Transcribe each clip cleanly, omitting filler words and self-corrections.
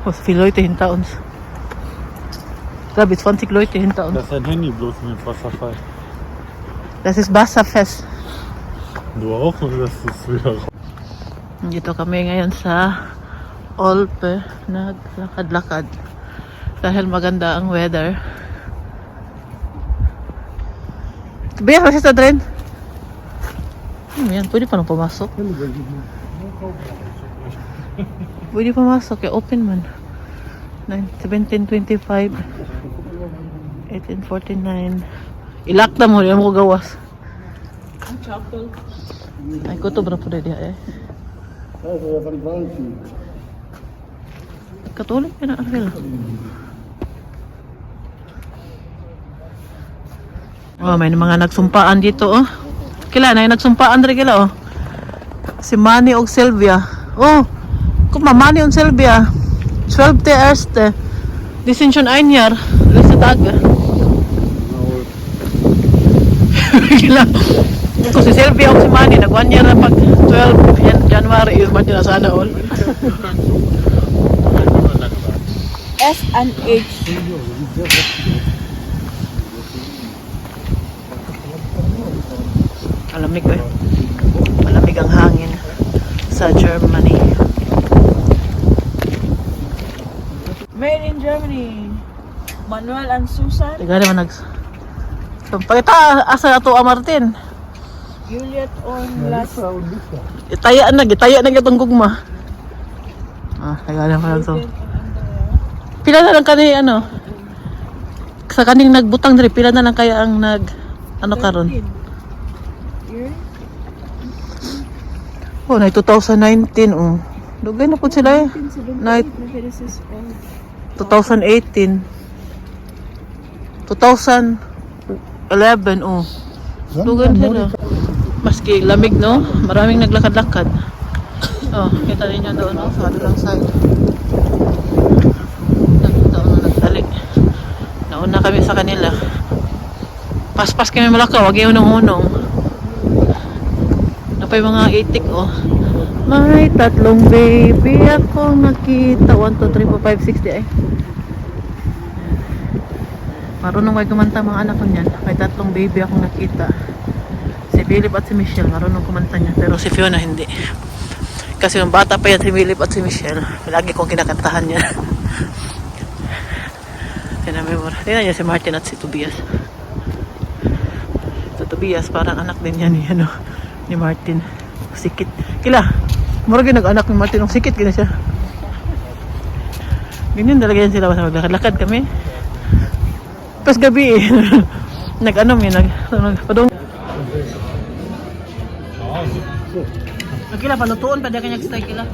Was viel Leute hinter uns. Ich glaube, 20 Leute hinter uns. Das ist ein Handy bloß mit Wasserfall. Das ist Wasserfest. Du auch oder das ist wieder raus? Dito kami ngayon sa Olpe. Naglakad-lakad. Dahil maganda ang weather. Biya, kasi sa drain. Yan, pwede pa nang pumasok. Pwede pumasok, eh, open man. 1725 1849. Ilak na mo, yan mo gawas. Ay, kuto bra po rin eh. Katuloy ka na, Arvel. Oh, may mga nagsumpaan dito, oh. Kila na yung nagsumpaan rin kila, oh. Si Manny og Sylvia. Oh, kung Manny og Sylvia. 12 te erste. Dissension einjar. Lisa taga. Kila. Kung si Sylvia og si Manny, nag-1 year na pag 12 January, yung mati na sana all. S and H. Malamig eh. Malamig ang hangin sa Germany. Made in Germany. Manuel and Susan. Tiga naman pagkita asa ato Martin. Juliet on last. Itaya na itong gugma. Ah, tiga naman lang to. Pila na lang kani ano? Sa kaning nagbutang diri, pila na lang kaya ang nag ano karon? Oh, na 2019 oh. Dugay na po sila eh. Night 2018. 2011 oh. Dugay na sila. Maski lamig no, maraming naglakad-lakad. Oh, kita niyo doon no, sa kabilang side. Nagdali. Nauna kami sa kanila. Paspas kami Malakaw, wag yung unong-unong. Napay mga itik oh. May tatlong baby ako nakita. 1, 2, 3, 4, 5, 6 eh. Marunong may kumanta mga anak ko niyan. May tatlong baby ako nakita. Si Philip at si Michelle marunong kumanta niya. Pero si Fiona hindi. Kasi nung bata pa yan si Philip at si Michelle, lagi kong kinakantahan niya. Tinamemora. Tingnan niya si Martin at si Tobias. Si Tobias parang anak din niya ni Martin. Sikit. Kila. Mura nag-anak ni Martin. Sikit gina siya. Ganyan talaga yan sila. Basta maglakad-lakad kami. Pas gabi eh. Nag-ano may nagpadong. Kila palutuon pa kanya stay kila.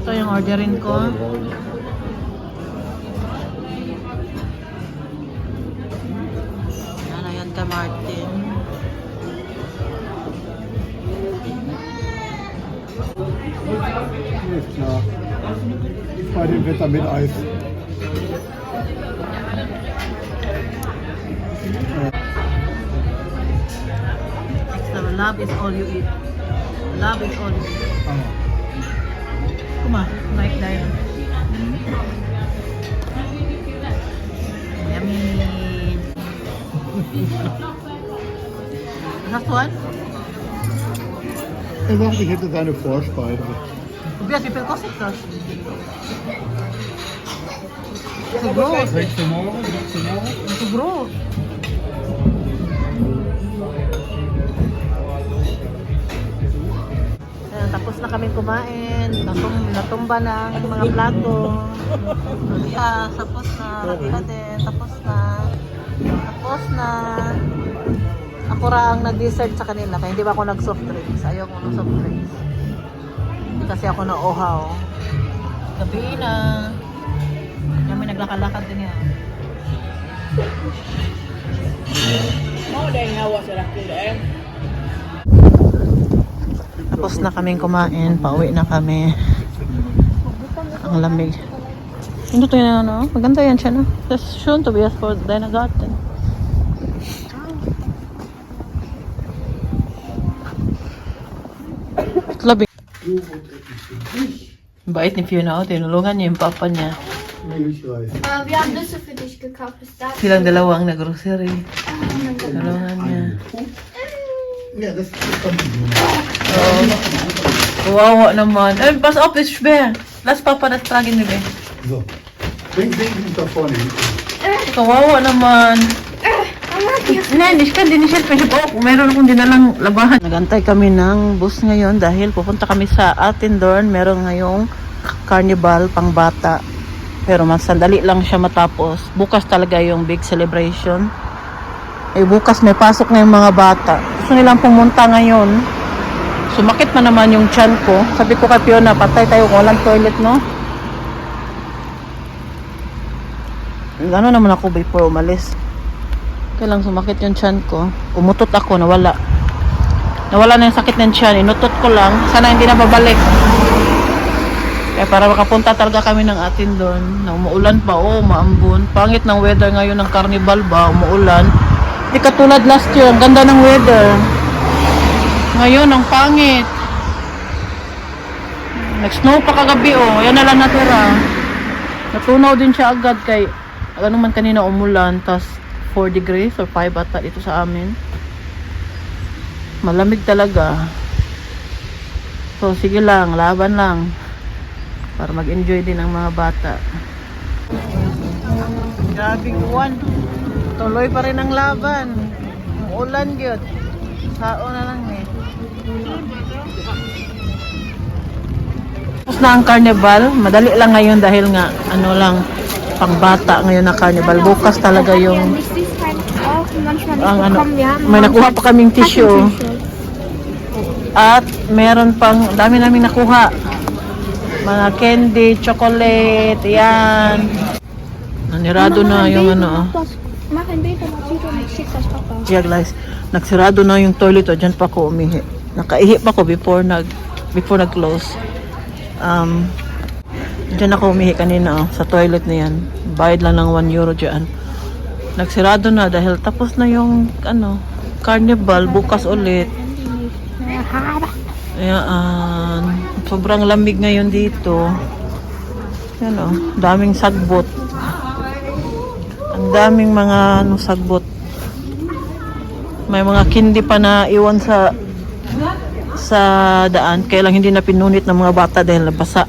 Ito yung orderin ko. Yan ka Martin. Ja, bei dem Wetter mit Eis. Love is all you eat. Love is all you eat. Kuma, like that. Yummy. Hast du einen? Er sagt, ich hätte seine Vorspeise. Tobias, wie viel kostet das? Zu groß. 16 Euro, 17 Euro. Zu groß. Ayan, tapos na kami kumain. Natumba na ang mga plato. Yeah, tapos na. Nakita din. Tapos na. Tapos na. Ako ra ang nag-dessert sa kanila. Kaya hindi ba ako nag-soft drinks. Ayaw ko ng soft drinks. Hindi kasi ako na-ohaw. Gabi na. Kami naglakalakad din yan. Oh, dahil hawa sa rakil eh. Tapos na kaming kumain. Pauwi na kami. Ang lamig. Hindi to yun ano. Maganda yan siya no. That's shown to be as for Dinagarten. Labing. Bait ni Fiona, oh, tinulungan niya yung papa niya. Milchreis. Wir haben Nüsse für dich gekauft. Bis dahin. Silang dalawa ang nag-grocery. Tulungan niya. Ja, das ist Familie. Kawawa naman. Eh, pass auf, ist schwer. Lass Papa das tragen, Bebe. So. Bring Sie da vorne hin. Kawawa naman. Nein, ich kann die nicht helfen. Ich hab auch, meron akong dinalang labahan. Nagantay kami ng bus ngayon dahil pupunta kami sa Attendorn. Meron ngayong carnival pang bata. Pero mas sandali lang siya matapos. Bukas talaga yung big celebration. Eh, bukas may pasok na yung mga bata. Gusto nilang pumunta ngayon. Sumakit pa naman yung tiyan ko. Sabi ko kay Fiona, patay tayo kung walang toilet, no? Gano'n naman ako before umalis. Kaya lang sumakit yung tiyan ko. Umutot ako, nawala. Nawala na yung sakit ng tiyan. Inutot ko lang. Sana hindi na babalik. Kaya para makapunta talaga kami ng atin doon. Na umuulan pa, maambon. Pangit ng weather ngayon ng carnival ba, umuulan. Di katulad last year, ang ganda ng weather. Ngayon, ang pangit. Nag-snow pa kagabi, yan na lang natira. Natunaw din siya agad kay, ano man kanina umulan, tas 4 degrees or 5 ata dito sa amin. Malamig talaga. So, sige lang, laban lang. Para mag-enjoy din ang mga bata. Grabing uwan. Tuloy pa rin ang laban. Ulan yun. Sao na lang eh. Tapos na ang carnival. Madali lang ngayon dahil nga ano lang pang bata ngayon na carnival. Bukas talaga yung ang ano, may nakuha pa kaming tissue. At meron pang dami naming nakuha. Mga candy, chocolate, yan. Nanirado na yung ano. Mach ein Bild, dann sieht und ich schick das Papa. Yeah guys, nagsirado na yung toilet. Diyan pa ako umihi. Nakaihi pa ako before nag-close. Diyan ako umihi kanina sa toilet na yan. Bayad lang ng €1 dyan. Nagsirado na dahil tapos na yung carnival. Bukas ulit. Ayan. Sobrang lamig ngayon dito. Yan daming sagbot. Ang daming mga sagbot. May mga kindi pa na iwan sa daan. Kaya lang hindi na pinunit ng mga bata dahil nabasa.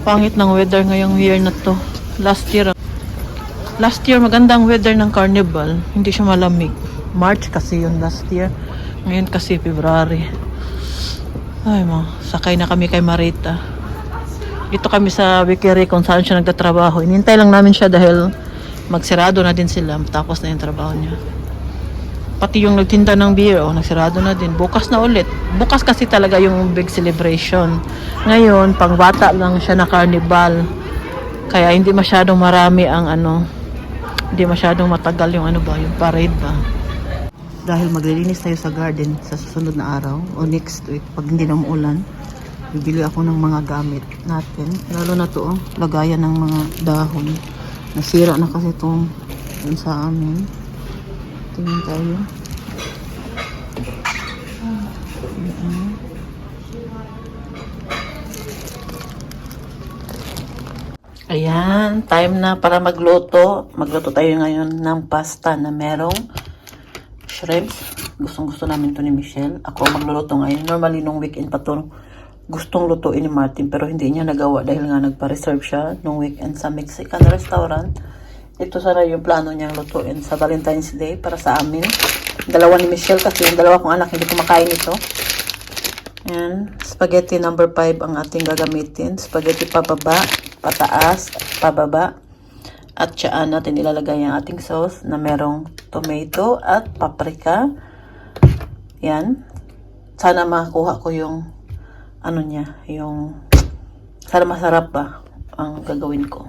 Pangit ng weather ngayong year na to. Last year magandang weather ng carnival. Hindi siya malamig. March kasi yun last year. Ngayon kasi February. Ay sakay na kami kay Marita. Dito kami sa Wikiri kung saan siya nagtatrabaho. Inintay lang namin siya dahil magsirado na din sila. Tapos na yung trabaho niya. Pati yung nagtinda ng beer, nagsirado na din. Bukas na ulit. Bukas kasi talaga yung big celebration. Ngayon, pang bata lang siya na carnival. Kaya hindi masyadong marami ang hindi masyadong matagal yung yung parade ba. Dahil maglilinis tayo sa garden sa susunod na araw o next week pag hindi na umuulan. Bibili ako ng mga gamit natin. Lalo na to, lagayan ng mga dahon. Nasira na kasi itong sa amin. Tingnan tayo. Ayan, time na para magluto. Magluto tayo ngayon ng pasta na merong shrimps. Gustong-gusto namin to ni Michelle. Ako magluluto ngayon. Normally, nung weekend pa to, gustong lutuin ni Martin pero hindi niya nagawa dahil nga nagpa-reserve siya nung weekend sa Mexican restaurant. Ito sana yung plano niyang lutuin sa Valentine's Day para sa amin. Dalawa ni Michelle kasi yung dalawa kong anak hindi kumakain ito. Ayan. Spaghetti number 5 ang ating gagamitin. Spaghetti pababa, pataas, pababa. At saan natin ilalagay ang ating sauce na merong tomato at paprika. Yan. Sana makakuha ko yung sana masarap ba ang gagawin ko.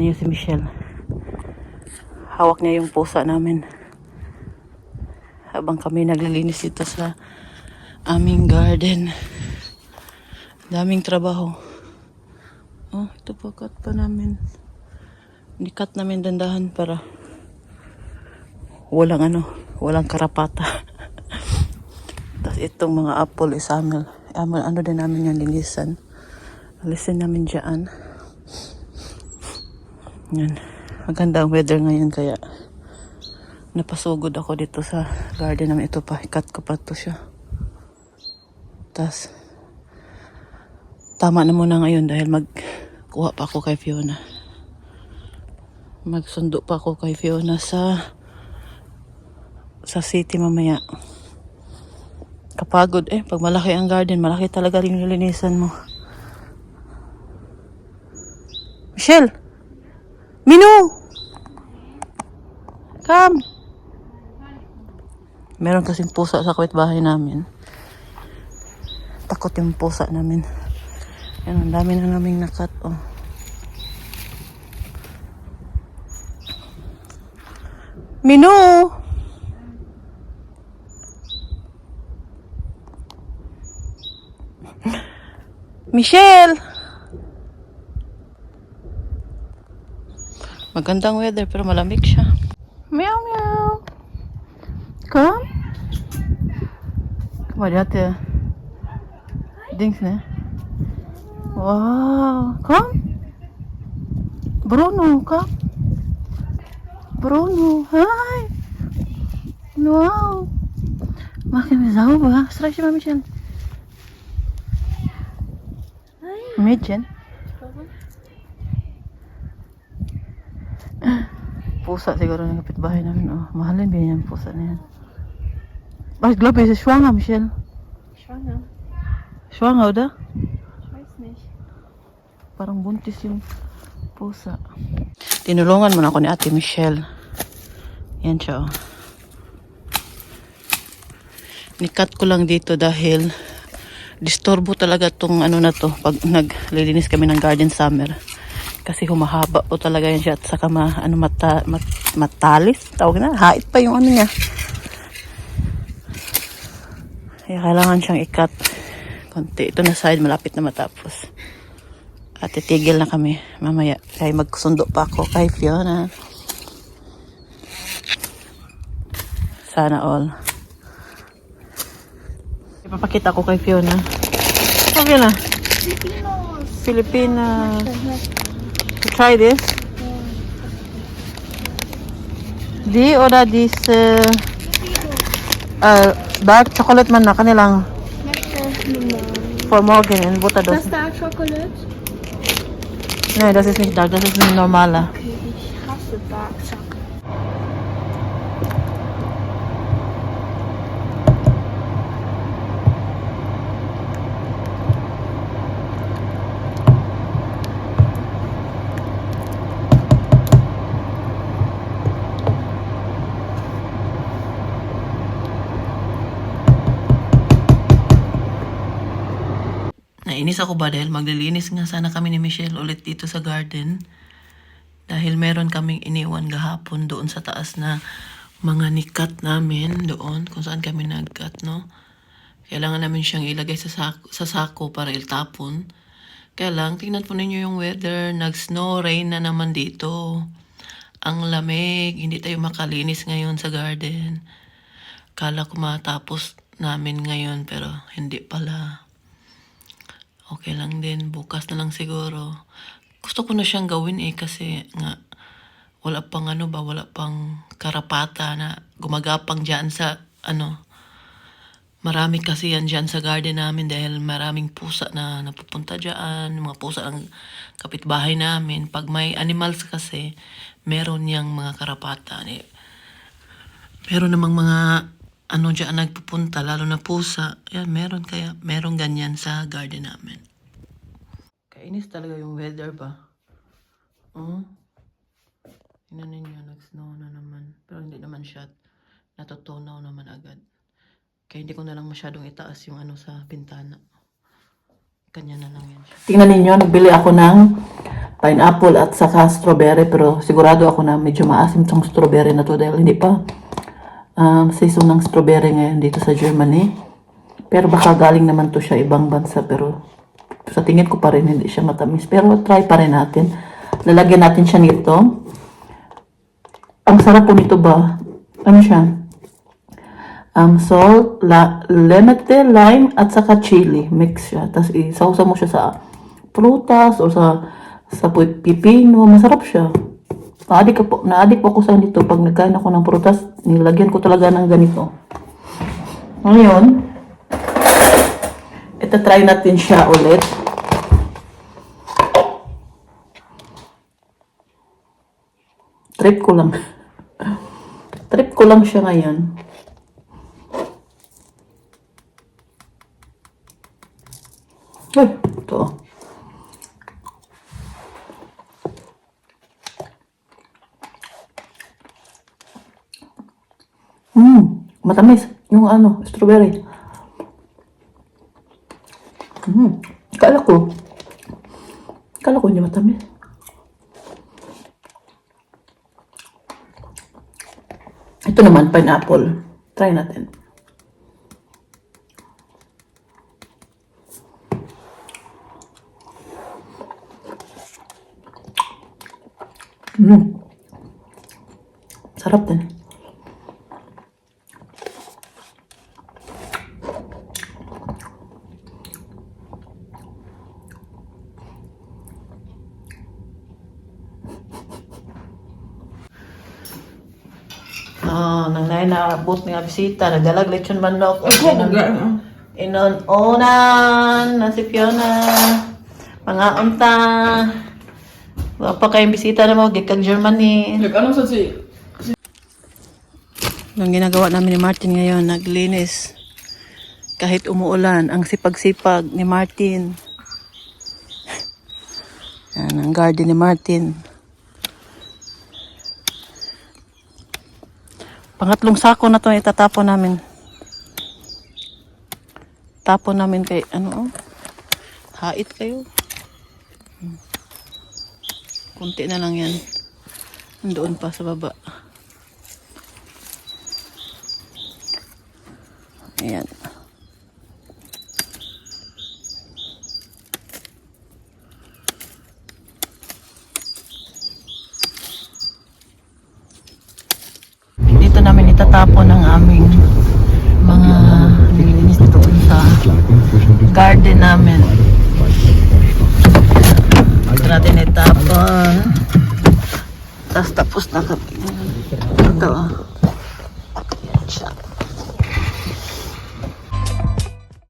niyo si Michelle. Hawak niya yung pusa namin. Habang kami naglilinis dito sa aming garden. Daming trabaho. Oh, ito pa cut pa namin. Ni-cut namin dandahan para walang karapata. Tapos itong mga apple is ano din namin yung linisan. Alisin namin dyan. Yan. Maganda ang weather ngayon kaya napasugod ako dito sa garden namin. Ito pa, ikat ko pa to siya. Tapos tama na muna ngayon dahil magkuha pa ako kay Fiona. Magsundo pa ako kay Fiona sa city mamaya. Kapagod pag malaki ang garden, malaki talaga rin nilinisan mo. Michelle! Minu! Come! Meron kasing pusa sa kapitbahay namin. Takot yung pusa namin. Yan, ang dami na naming nakat. Oh. Minu! Michelle! Magandang weather pero malamig siya. Meow meow! Come! Come on, dati. Dings na. Wow! Come! Bruno, come! Bruno, hi! Wow! Makin mi zauwa. Strach się ma Michelle. Mädchen. Pusa siguro ng kapitbahay namin. Oh, mahalin din yung pusa na yan. Ich glaube, sie ist schwanger, Michelle. Schwanger. Schwanger, oder? Ich weiß nicht. Parang buntis yung pusa. Tinulungan mo na ako ni Ate Michelle. Yan siya, oh. Nikat ko lang dito dahil disturbo talaga tong ano na to pag naglilinis kami ng garden summer. Kasi humahaba po talaga yan siya at saka matalis. Tawag na, hait pa yung ano niya. Kaya kailangan siyang ikat. Konti. Ito na side, malapit na matapos. At titigil na kami mamaya. Kaya magsundo pa ako kay Fiona. Sana all. Ipapakita ko kay Fiona. Oh, Fiona. Filipinos. To try this. Di oder this dark chocolate man na kanilang for Morgan and Butter Das das. Dark Chocolate? Nein, das ist nicht dark, das ist ein normaler. Ich hasse Dark Chocolate. Nainis ako ba dahil maglilinis nga sana kami ni Michelle ulit dito sa garden. Dahil meron kaming iniwan gahapon doon sa taas na mga nikat namin doon kung saan kami nagkat, no? Kailangan namin siyang ilagay sa sako para iltapon. Kaya lang, tingnan po ninyo yung weather. Nag-snow rain na naman dito. Ang lamig. Hindi tayo makalinis ngayon sa garden. Kala ko matapos namin ngayon pero hindi pala. Okay lang din. Bukas na lang siguro. Gusto ko na siyang gawin kasi nga wala pang karapata na gumagapang dyan sa marami kasi yan dyan sa garden namin dahil maraming pusa na napupunta dyan, mga pusa ang kapitbahay namin. Pag may animals kasi, meron niyang mga karapatan. Meron namang mga dyan nagpupunta, lalo na pusa. Yan, meron ganyan sa garden namin. Kainis talaga yung weather ba? Tingnan ninyo, nag-snow na naman. Pero hindi naman siya natutunaw naman agad. Kaya hindi ko na lang masyadong itaas yung sa bintana. Kanya na lang yan siya. Tingnan ninyo, nagbili ako ng pineapple at saka strawberry, pero sigurado ako na medyo maasim tong strawberry na to dahil hindi pa season ng strawberry ngayon dito sa Germany. Pero baka galing naman to siya ibang bansa, pero sa tingin ko pa rin hindi siya matamis. Pero try pa rin natin. Lalagyan natin siya nito. Ang sarap po nito ba? Ano siya? Salt, lemete, lime, at saka chili. Mix siya. Tapos isawsa mo siya sa prutas o sa pipino. Masarap siya. Naadik po ako sa nito. Pag nagkain ako ng prutas, nilagyan ko talaga ng ganito. Ngayon, ito try natin siya ulit. Trip ko lang. Trip ko lang siya ngayon. Ay, ito. Matamis. Yung strawberry. Kala ko hindi matamis. Ito naman, pineapple. Try natin. Sarap din. Nang naabot nga bisita, nagdalag lechon manok. Inon-onan na si Fiona. Mga unta. Wapa kayong bisita na mo, gikag Germany. Ano sa si? Ang ginagawa namin ni Martin ngayon, naglinis. Kahit umuulan, ang sipag-sipag ni Martin. Yan, ang garden ni Martin. Pangatlong sako na to itatapon namin. Tapon namin kay hait kayo. Kunti na lang yan. Nandoon pa sa baba. Ayan. Dito namin itatapon ang aming mga nilinis doon sa garden namin. Ito natin itapon. Tapos na kami. Ito.